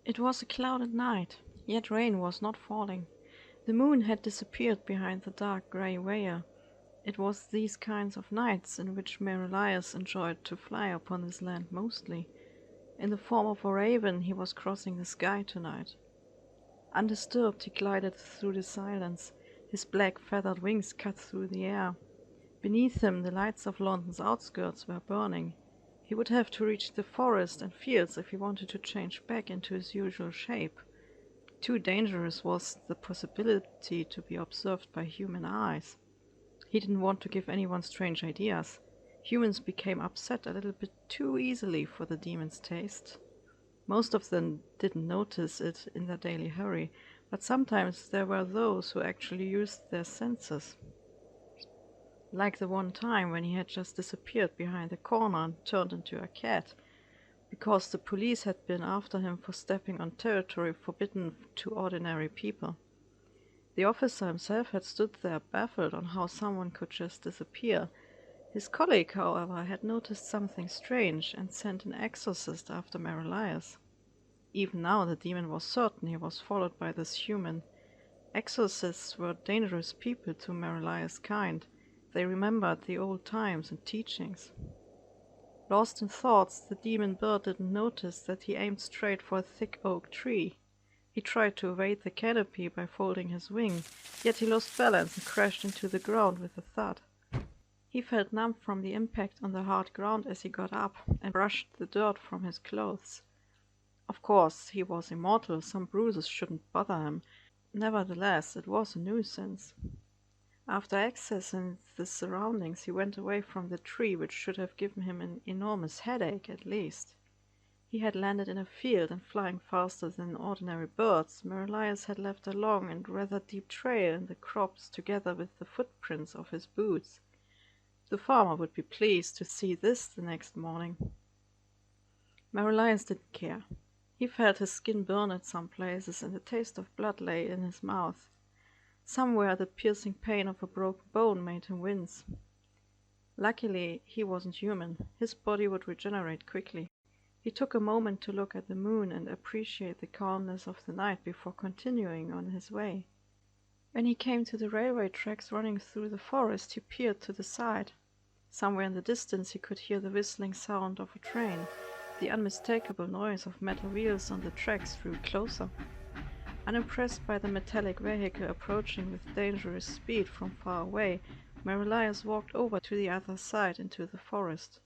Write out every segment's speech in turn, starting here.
It was a clouded night, yet rain was not falling. The moon had disappeared behind the dark grey veil. It was these kinds of nights in which Merelias enjoyed to fly upon this land mostly. In the form of a raven he was crossing the sky tonight. Undisturbed he glided through the silence, his black feathered wings cut through the air. Beneath him the lights of London's outskirts were burning. He would have to reach the forest and fields if he wanted to change back into his usual shape. Too dangerous was the possibility to be observed by human eyes. He didn't want to give anyone strange ideas. Humans became upset a little bit too easily for the demon's taste. Most of them didn't notice it in their daily hurry, but sometimes there were those who actually used their senses. Like the one time when he had just disappeared behind the corner and turned into a cat, because the police had been after him for stepping on territory forbidden to ordinary people. The officer himself had stood there baffled on how someone could just disappear. His colleague, however, had noticed something strange and sent an exorcist after Merelias. Even now the demon was certain he was followed by this human. Exorcists were dangerous people to Merelias' kind. They remembered the old times and teachings. Lost in thoughts, the demon bird didn't notice that he aimed straight for a thick oak tree. He tried to evade the canopy by folding his wings, yet he lost balance and crashed into the ground with a thud. He felt numb from the impact on the hard ground as he got up and brushed the dirt from his clothes. Of course, he was immortal, some bruises shouldn't bother him. Nevertheless, it was a nuisance. After accessing the surroundings, he went away from the tree, which should have given him an enormous headache at least. He had landed in a field, and flying faster than ordinary birds, Merelias had left a long and rather deep trail in the crops together with the footprints of his boots. The farmer would be pleased to see this the next morning. Merelias didn't care. He felt his skin burn at some places, and the taste of blood lay in his mouth. Somewhere the piercing pain of a broken bone made him wince. Luckily, he wasn't human. His body would regenerate quickly. He took a moment to look at the moon and appreciate the calmness of the night before continuing on his way. When he came to the railway tracks running through the forest, he peered to the side. Somewhere in the distance he could hear the whistling sound of a train. The unmistakable noise of metal wheels on the tracks drew closer. Unimpressed by the metallic vehicle approaching with dangerous speed from far away, Merelias walked over to the other side into the forest.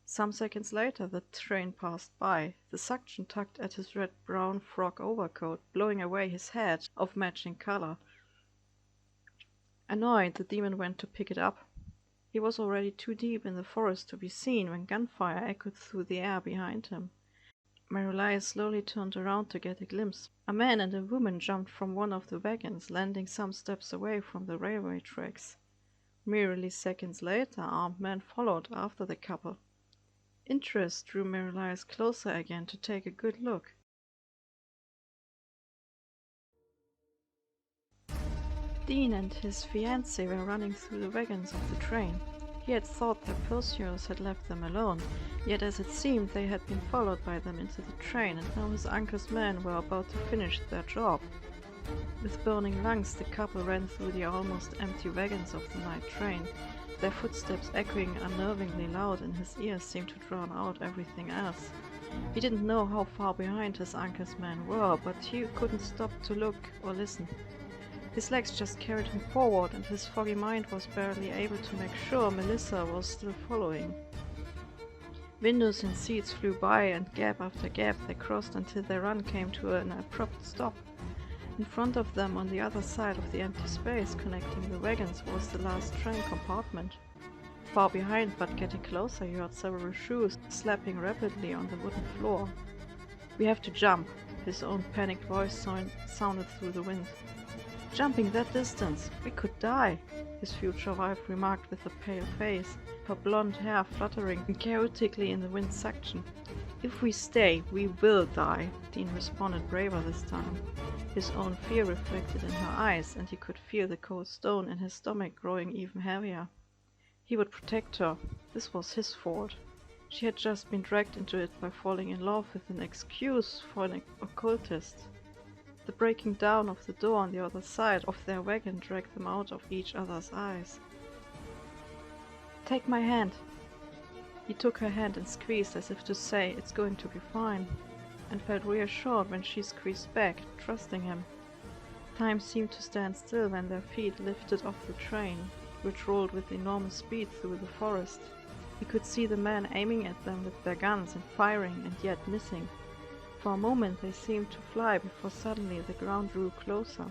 Some seconds later the train passed by, the suction tugged at his red-brown frock overcoat, blowing away his hat of matching color. Annoyed, the demon went to pick it up. He was already too deep in the forest to be seen when gunfire echoed through the air behind him. Merelias slowly turned around to get a glimpse. A man and a woman jumped from one of the wagons, landing some steps away from the railway tracks. Merely seconds later, armed men followed after the couple. Interest drew Merelias closer again to take a good look. Dean and his fiancée were running through the wagons of the train. He had thought their pursuers had left them alone, yet as it seemed they had been followed by them into the train, and now his uncle's men were about to finish their job. With burning lungs, the couple ran through the almost empty wagons of the night train. Their footsteps echoing unnervingly loud in his ears seemed to drown out everything else. He didn't know how far behind his uncle's men were, but he couldn't stop to look or listen. His legs just carried him forward, and his foggy mind was barely able to make sure Melissa was still following. Windows and seats flew by, and gap after gap they crossed until their run came to an abrupt stop. In front of them, on the other side of the empty space connecting the wagons, was the last train compartment. Far behind, but getting closer, he heard several shoes slapping rapidly on the wooden floor. "We have to jump," his own panicked voice sounded through the wind. "Jumping that distance, we could die," his future wife remarked with a pale face, her blonde hair fluttering chaotically in the wind suction. "If we stay, we will die," Dean responded, braver this time. His own fear reflected in her eyes, and he could feel the cold stone in his stomach growing even heavier. He would protect her. This was his fault. She had just been dragged into it by falling in love with an excuse for an occultist. The breaking down of the door on the other side of their wagon dragged them out of each other's eyes. "Take my hand." He took her hand and squeezed as if to say, "It's going to be fine," and felt reassured when she squeezed back, trusting him. Time seemed to stand still when their feet lifted off the train, which rolled with enormous speed through the forest. He could see the men aiming at them with their guns and firing and yet missing. For a moment they seemed to fly before suddenly the ground drew closer.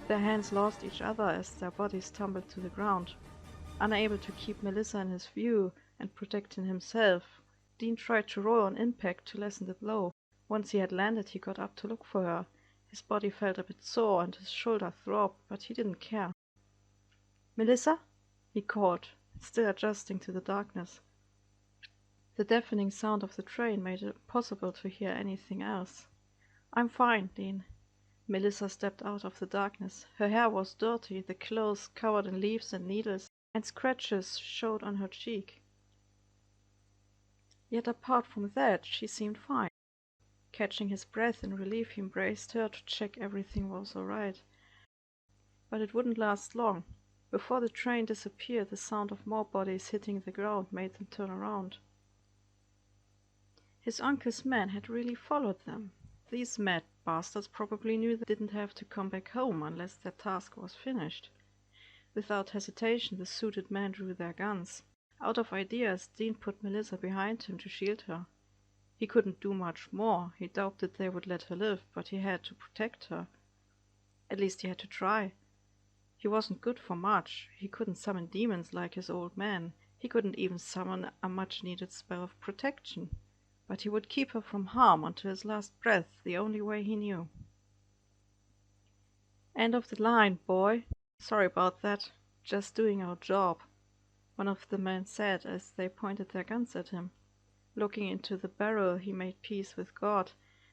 Their hands lost each other as their bodies tumbled to the ground. Unable to keep Melissa in his view and protecting himself, Dean tried to roll on impact to lessen the blow. Once he had landed, he got up to look for her. His body felt a bit sore and his shoulder throbbed, but he didn't care. "Melissa?" he called, still adjusting to the darkness. The deafening sound of the train made it impossible to hear anything else. "I'm fine, Dean." Melissa stepped out of the darkness. Her hair was dirty, the clothes covered in leaves and needles, and scratches showed on her cheek. Yet apart from that, she seemed fine. Catching his breath in relief, he embraced her to check everything was all right. But it wouldn't last long. Before the train disappeared, the sound of more bodies hitting the ground made them turn around. His uncle's men had really followed them. These mad bastards probably knew they didn't have to come back home unless their task was finished. Without hesitation, the suited men drew their guns. Out of ideas, Dean put Melissa behind him to shield her. He couldn't do much more. He doubted they would let her live, but he had to protect her. At least he had to try. He wasn't good for much. He couldn't summon demons like his old man. He couldn't even summon a much-needed spell of protection. But he would keep her from harm until his last breath, the only way he knew. "End of the line, boy. Sorry about that. Just doing our job," one of the men said as they pointed their guns at him. Looking into the barrel, he made peace with God.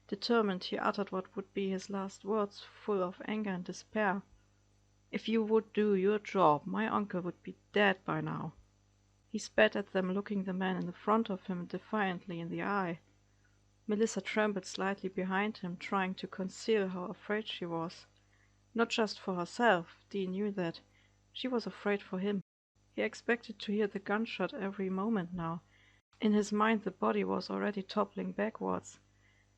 Determined, he uttered what would be his last words, full of anger and despair. "If you would do your job, my uncle would be dead by now." He spat at them, looking the man in the front of him defiantly in the eye. Melissa trembled slightly behind him, trying to conceal how afraid she was. Not just for herself, Dean knew that. She was afraid for him. He expected to hear the gunshot every moment now. In his mind the body was already toppling backwards.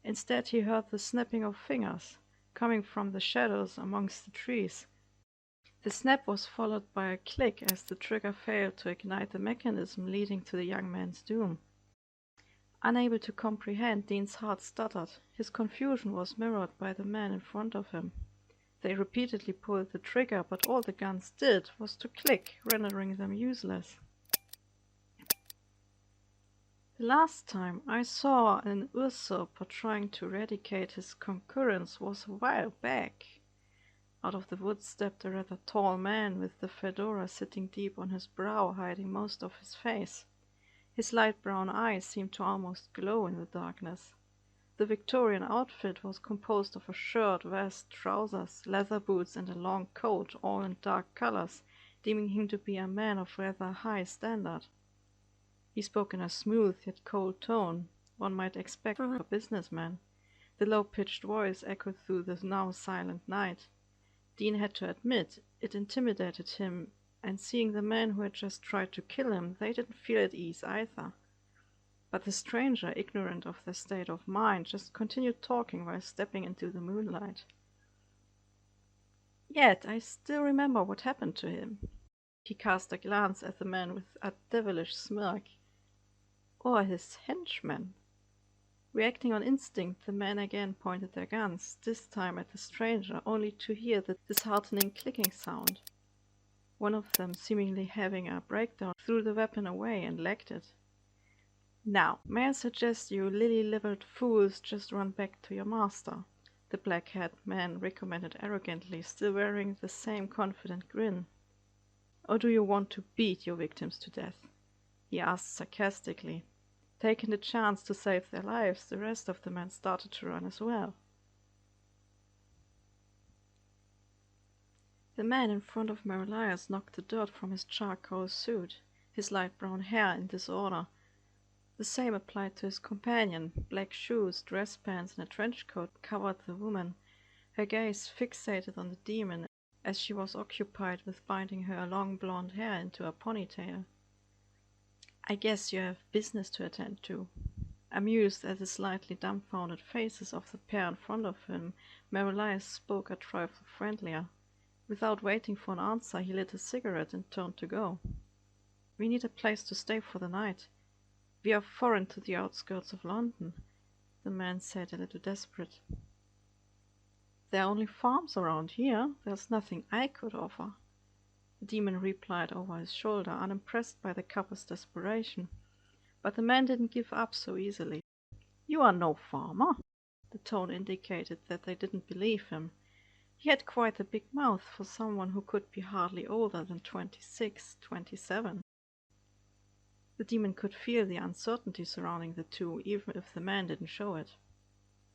Instead he heard the snapping of fingers, coming from the shadows amongst the trees. The snap was followed by a click as the trigger failed to ignite the mechanism leading to the young man's doom. Unable to comprehend, Dean's heart stuttered. His confusion was mirrored by the men in front of him. They repeatedly pulled the trigger, but all the guns did was to click, rendering them useless. "The last time I saw an usurper trying to eradicate his concurrents was a while back." Out of the woods stepped a rather tall man with the fedora sitting deep on his brow, hiding most of his face. His light brown eyes seemed to almost glow in the darkness. The Victorian outfit was composed of a shirt, vest, trousers, leather boots, and a long coat, all in dark colors, deeming him to be a man of rather high standard. He spoke in a smooth yet cold tone, one might expect from a businessman. The low-pitched voice echoed through the now silent night. Dean had to admit it intimidated him, and seeing the men who had just tried to kill him, they didn't feel at ease either. But the stranger, ignorant of their state of mind, just continued talking while stepping into the moonlight. "Yet I still remember what happened to him." He cast a glance at the man with a devilish smirk. "Or his henchmen." Reacting on instinct, the men again pointed their guns, this time at the stranger, only to hear the disheartening clicking sound. One of them, seemingly having a breakdown, threw the weapon away and legged it. "Now, may I suggest you lily-livered fools just run back to your master?" the black-haired man recommended arrogantly, still wearing the same confident grin. "Or do you want to beat your victims to death?" he asked sarcastically. Taking the chance to save their lives, the rest of the men started to run as well. The man in front of Merlias knocked the dirt from his charcoal suit, his light brown hair in disorder. The same applied to his companion. Black shoes, dress pants, and a trench coat covered the woman, her gaze fixated on the demon as she was occupied with binding her long blonde hair into a ponytail. "I guess you have business to attend to." Amused at the slightly dumbfounded faces of the pair in front of him, Merelias spoke a trifle friendlier. Without waiting for an answer, he lit a cigarette and turned to go. "We need a place to stay for the night. We are foreign to the outskirts of London," the man said, a little desperate. "There are only farms around here. There's nothing I could offer," the demon replied over his shoulder, unimpressed by the couple's desperation. But the man didn't give up so easily. "You are no farmer." The tone indicated that they didn't believe him. He had quite a big mouth for someone who could be hardly older than 26, 27. The demon could feel the uncertainty surrounding the two, even if the man didn't show it.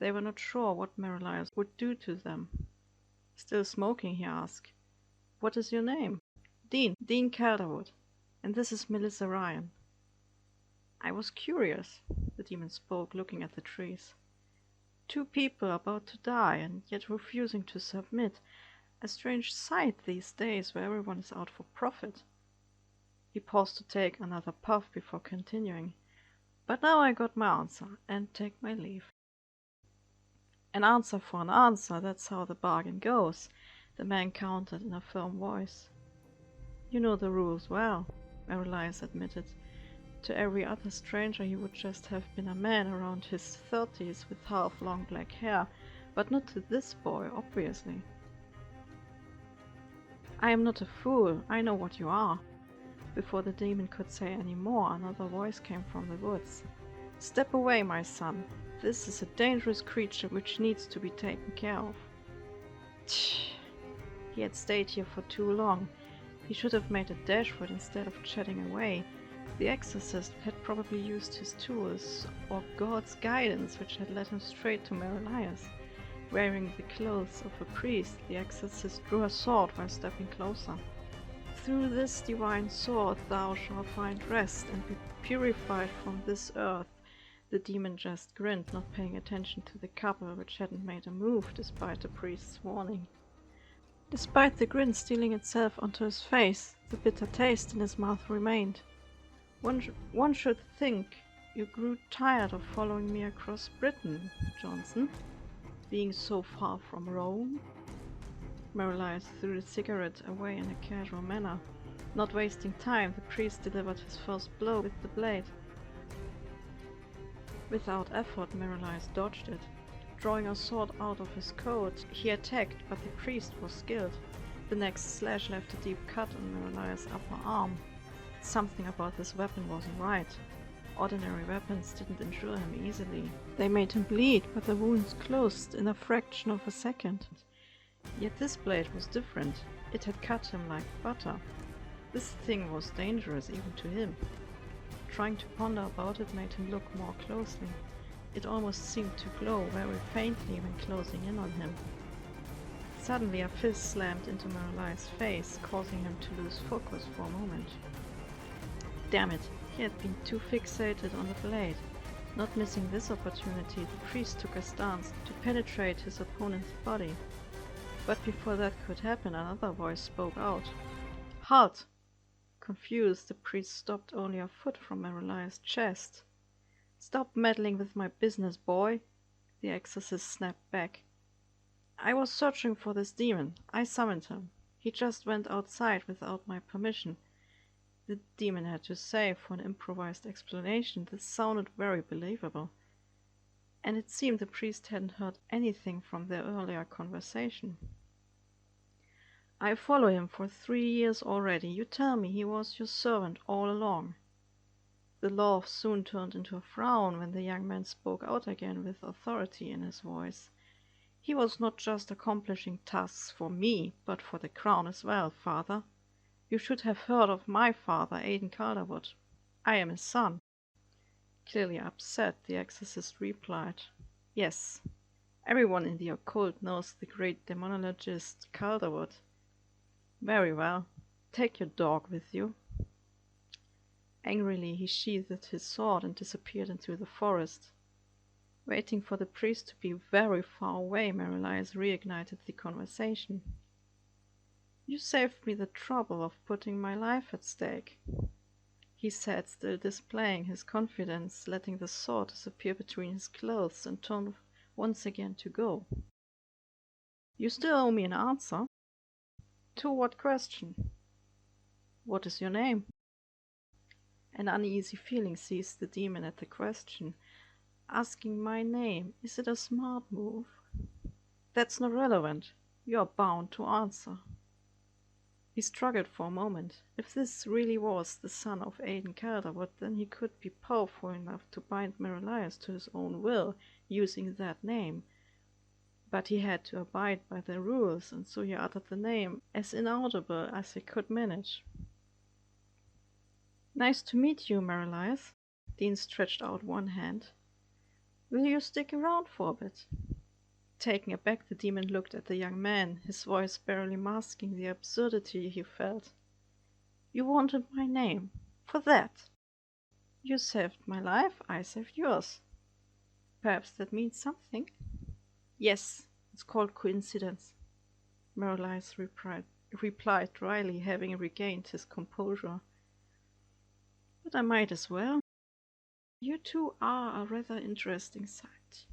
They were not sure what Merelias would do to them. Still smoking, he asked, "What is your name?" Dean Calderwood. And this is Melissa Ryan." "I was curious," the demon spoke, looking at the trees. "Two people about to die, and yet refusing to submit. A strange sight these days where everyone is out for profit." He paused to take another puff before continuing. "But now I got my answer, and take my leave." "An answer for an answer, that's how the bargain goes," the man countered in a firm voice. "You know the rules well," Merelias admitted. To every other stranger he would just have been a man around his 30s with half-long black hair, but not to this boy, obviously. "I am not a fool. I know what you are." Before the demon could say any more, another voice came from the woods. "Step away, my son. This is a dangerous creature which needs to be taken care of." Tch! He had stayed here for too long. He should have made a dash for it instead of chatting away. The exorcist had probably used his tools, or God's guidance, which had led him straight to Merelias. Wearing the clothes of a priest, the exorcist drew a sword while stepping closer. "Through this divine sword thou shalt find rest and be purified from this earth." The demon just grinned, not paying attention to the couple, which hadn't made a move despite the priest's warning. Despite the grin stealing itself onto his face, the bitter taste in his mouth remained. One should think you grew tired of following me across Britain, Johnson, being so far from Rome." Merelias threw the cigarette away in a casual manner. Not wasting time, the priest delivered his first blow with the blade. Without effort, Merelias dodged it. Drawing a sword out of his coat, he attacked, but the priest was skilled. The next slash left a deep cut on Merelias' upper arm. Something about this weapon wasn't right. Ordinary weapons didn't injure him easily. They made him bleed, but the wounds closed in a fraction of a second. Yet this blade was different. It had cut him like butter. This thing was dangerous even to him. Trying to ponder about it made him look more closely. It almost seemed to glow very faintly when closing in on him. Suddenly a fist slammed into Merelias' face, causing him to lose focus for a moment. Damn it, he had been too fixated on the blade. Not missing this opportunity, the priest took a stance to penetrate his opponent's body. But before that could happen, another voice spoke out. "Halt!" Confused, the priest stopped only a foot from Merelias' chest. "Stop meddling with my business, boy," the exorcist snapped back. "I was searching for this demon. I summoned him. He just went outside without my permission." The demon had to say, for an improvised explanation. This sounded very believable. And it seemed the priest hadn't heard anything from their earlier conversation. "I follow him for 3 years already. You tell me he was your servant all along." The laugh soon turned into a frown when the young man spoke out again with authority in his voice. "He was not just accomplishing tasks for me, but for the crown as well, father. You should have heard of my father, Aidan Calderwood. I am his son." Clearly upset, the exorcist replied, "Yes, everyone in the occult knows the great demonologist Calderwood." "Very well. Take your dog with you." Angrily he sheathed his sword and disappeared into the forest. Waiting for the priest to be very far away, Merelias reignited the conversation. "You saved me the trouble of putting my life at stake," he said, still displaying his confidence, letting the sword disappear between his clothes and turned once again to go. "You still owe me an answer." "To what question?" "What is your name?" An uneasy feeling seized the demon at the question. Asking my name, is it a smart move? "That's not relevant. You are bound to answer." He struggled for a moment. If this really was the son of Aiden Calderwood, then he could be powerful enough to bind Merelias to his own will, using that name. But he had to abide by the rules, and so he uttered the name as inaudible as he could manage. "Nice to meet you, Merelias." Dean stretched out one hand. "Will you stick around for a bit?" Taken aback, the demon looked at the young man, his voice barely masking the absurdity he felt. "You wanted my name. For that. You saved my life, I saved yours. Perhaps that means something?" "Yes, it's called coincidence," Merelias replied dryly, having regained his composure. "But I might as well. You two are a rather interesting sight."